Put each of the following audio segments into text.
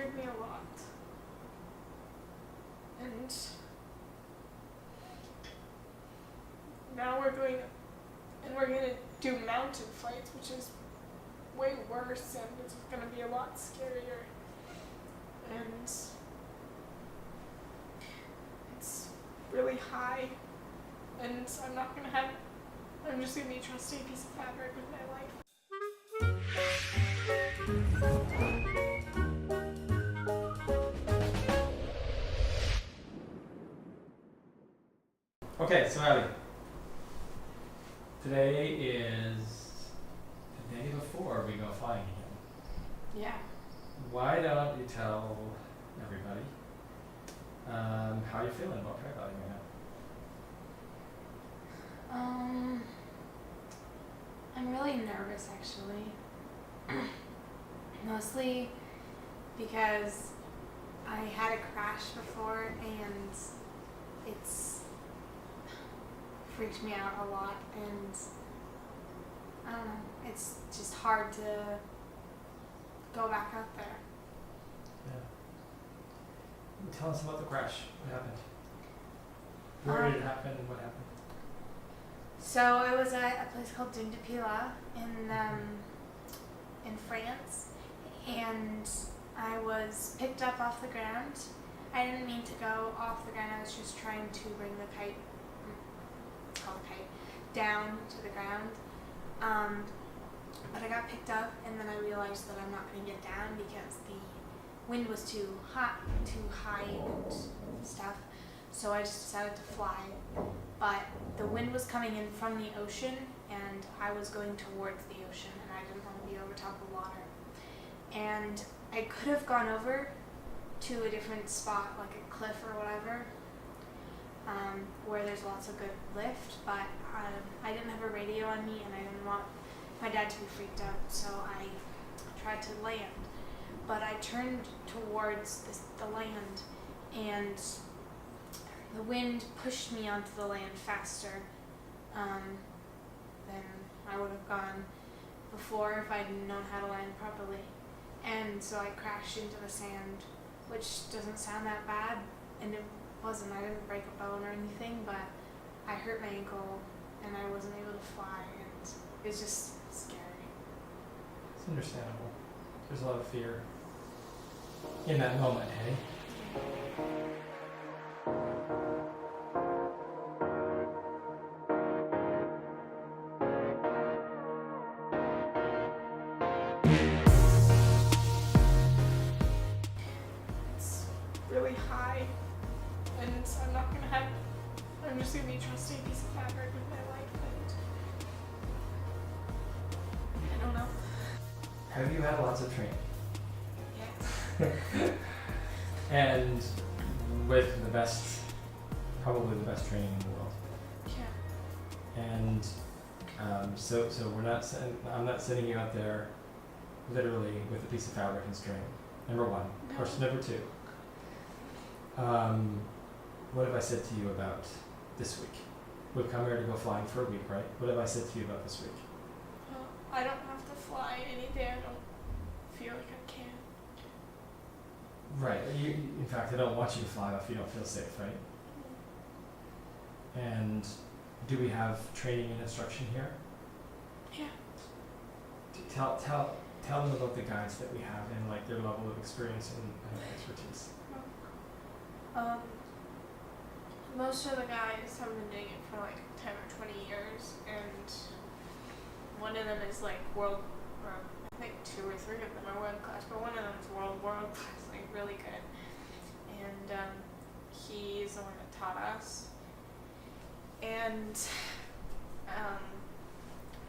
scared me a lot. And now we're going to do mountain flights, which is way worse, and it's going to be a lot scarier. And it's really high, and I'm just going to be trusting a piece of fabric with my life. Okay, so Abby, today is the day before we go flying again. Yeah. Why don't you tell everybody how you're feeling about paragliding right now? I'm really nervous actually. Mostly because I had a crash before and it's freaked me out a lot, and I don't know, it's just hard to go back out there. Yeah. Tell us about the crash. What happened? Where did it happen and what happened? So I was at a place called Dune-de-Pilat in France, and I was picked up off the ground. I didn't mean to go off the ground. I was just trying to bring the kite, down to the ground. But I got picked up, and then I realized that I'm not going to get down because the wind was too high and stuff. So I just decided to fly. But the wind was coming in from the ocean, and I was going towards the ocean, and I didn't want to be over top of water. And I could have gone over to a different spot, like a cliff or whatever, where there's lots of good lift, but I didn't have a radio on me, and I didn't want my dad to be freaked out, so I tried to land. But I turned towards the land, and the wind pushed me onto the land faster than I would have gone before if I'd known how to land properly. And so I crashed into the sand, which doesn't sound that bad, and it wasn't. I didn't break a bone or anything, but I hurt my ankle and I wasn't able to fly, and it was just scary. It's understandable. There's a lot of fear in that moment, hey? It's really high, and I'm just going to be trusting a piece of fabric with my life, and I don't know. Have you had lots of training? Yeah. And with probably the best training in the world. Yeah. And so I'm not sending you out there literally with a piece of fabric and string. Number one. No. Question number two. What have I said to you about this week? We've come here to go flying for a week, right? What have I said to you about this week? Well, I don't have to fly any day I don't feel like I can. Right. In fact, I don't want you to fly if you don't feel safe, right? And do we have training and instruction here? Yeah. Tell them about the guides that we have and like their level of experience and expertise. Most of the guys have been doing it for like 10 or 20 years, and one of them is like I think 2 or 3 of them are world class, but one of them is world class, like really good. And he's the one that taught us. And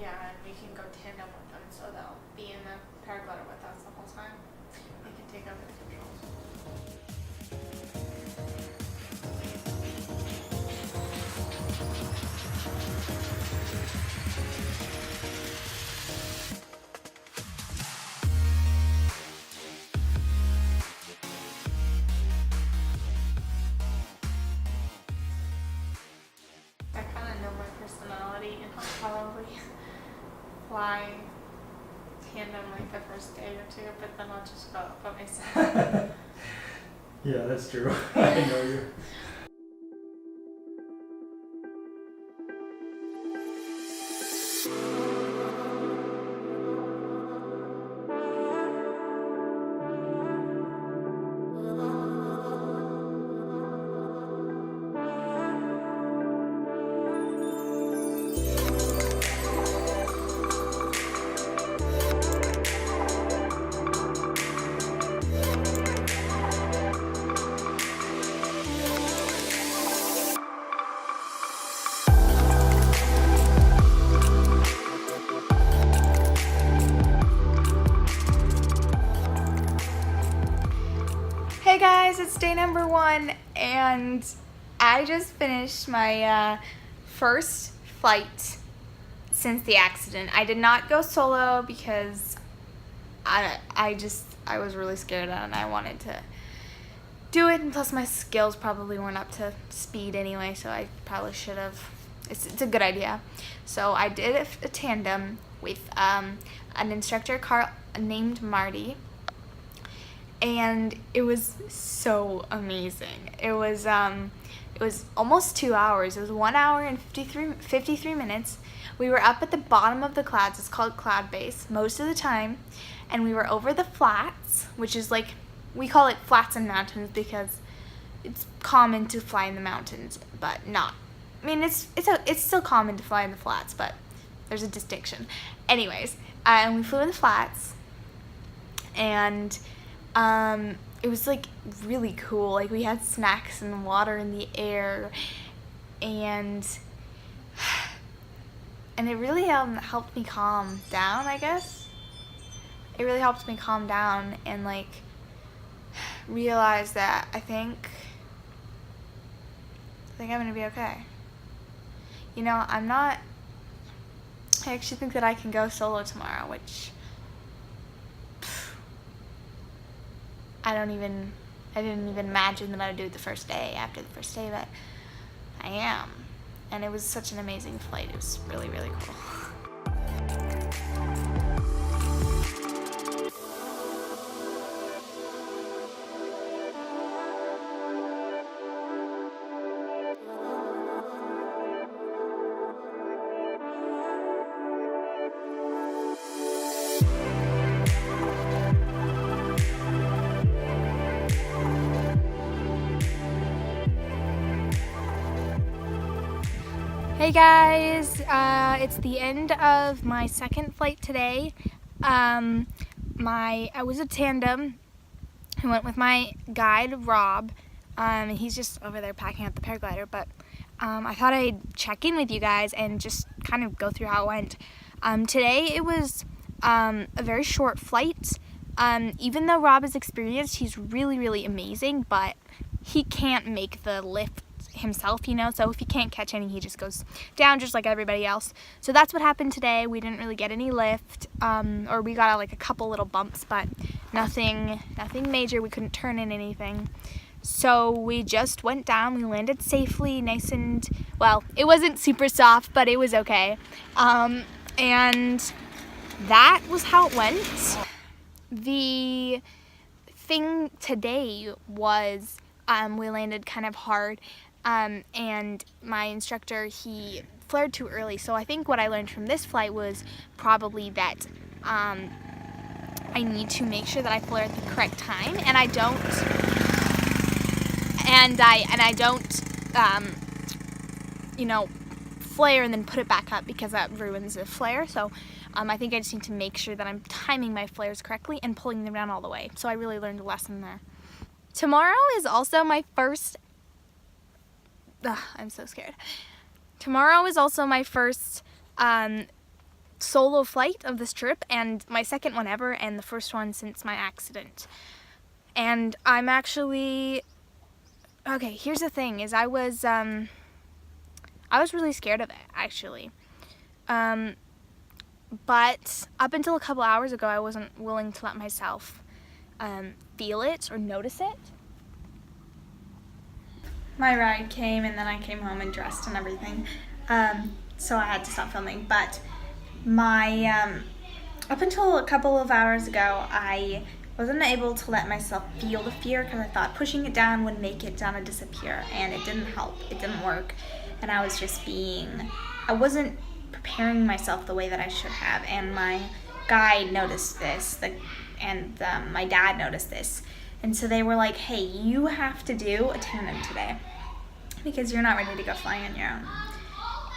and we can go tandem with them, so they'll be in the paraglider with us the whole time. They can take over the controls. I kind of know my personality, and I'll probably fly tandem like the first day or two, but then I'll just go up by myself. Yeah, that's true. I know you. Hey guys, it's day number 1, and I just finished my first flight since the accident. I did not go solo because I was really scared and I wanted to do it, and plus my skills probably weren't up to speed anyway, so I probably should have. It's a good idea. So I did a tandem with an instructor named Marty. And it was so amazing. It was almost 2 hours. It was 1 hour and 53 minutes. We were up at the bottom of the clouds. It's called cloud base most of the time. And we were over the flats, which is like, we call it flats and mountains because it's common to fly in the mountains, but not. I mean, it's still common to fly in the flats, but there's a distinction. Anyways, and we flew in the flats, and it was like really cool. Like, we had snacks and water in the air, and it really helped me calm down, I guess. It really helped me calm down and like realize that I think I'm gonna be okay. You know, I actually think that I can go solo tomorrow, which I didn't even imagine that I would do it the first day, after the first day, but I am. And it was such an amazing flight. It was really, really cool. Hey guys, it's the end of my second flight today. I was a tandem. I went with my guide, Rob, and he's just over there packing up the paraglider, but I thought I'd check in with you guys and just kind of go through how it went. Today it was a very short flight. Even though Rob is experienced, he's really, really amazing, but he can't make the lift himself, you know, so if he can't catch any, he just goes down just like everybody else. So that's what happened today. We didn't really get any lift, or we got like a couple little bumps, but nothing major. We couldn't turn in anything. So we just went down. We landed safely, nice and, well, it wasn't super soft, but it was okay. And that was how it went. The thing today was we landed kind of hard. And my instructor, he flared too early. So I think what I learned from this flight was probably that I need to make sure that I flare at the correct time, and I don't flare and then put it back up, because that ruins the flare. So I think I just need to make sure that I'm timing my flares correctly and pulling them down all the way. So I really learned a lesson there. Tomorrow is also my first I'm so scared. Tomorrow is also my first solo flight of this trip, and my second one ever, and the first one since my accident. And I'm actually, okay, here's the thing, is I was really scared of it, actually. But up until a couple hours ago, I wasn't willing to let myself feel it or notice it. My ride came, and then I came home and dressed and everything, so I had to stop filming. But my up until a couple of hours ago, I wasn't able to let myself feel the fear because I thought pushing it down would make it kind of disappear, and it didn't help. It didn't work, and I wasn't preparing myself the way that I should have, and my guide noticed this, and my dad noticed this, and so they were like, hey, you have to do a tandem today because you're not ready to go flying on your own.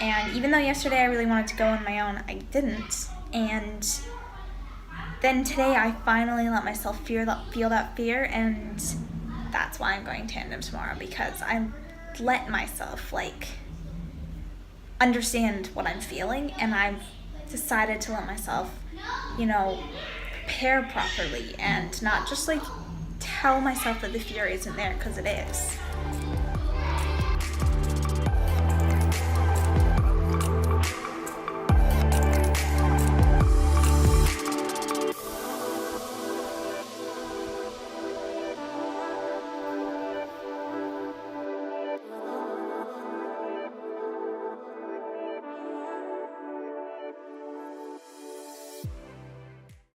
And even though yesterday I really wanted to go on my own, I didn't. And then today I finally let myself feel that fear, and that's why I'm going tandem tomorrow, because I let myself understand what I'm feeling, and I've decided to let myself, prepare properly and not just tell myself that the fear isn't there, because it is.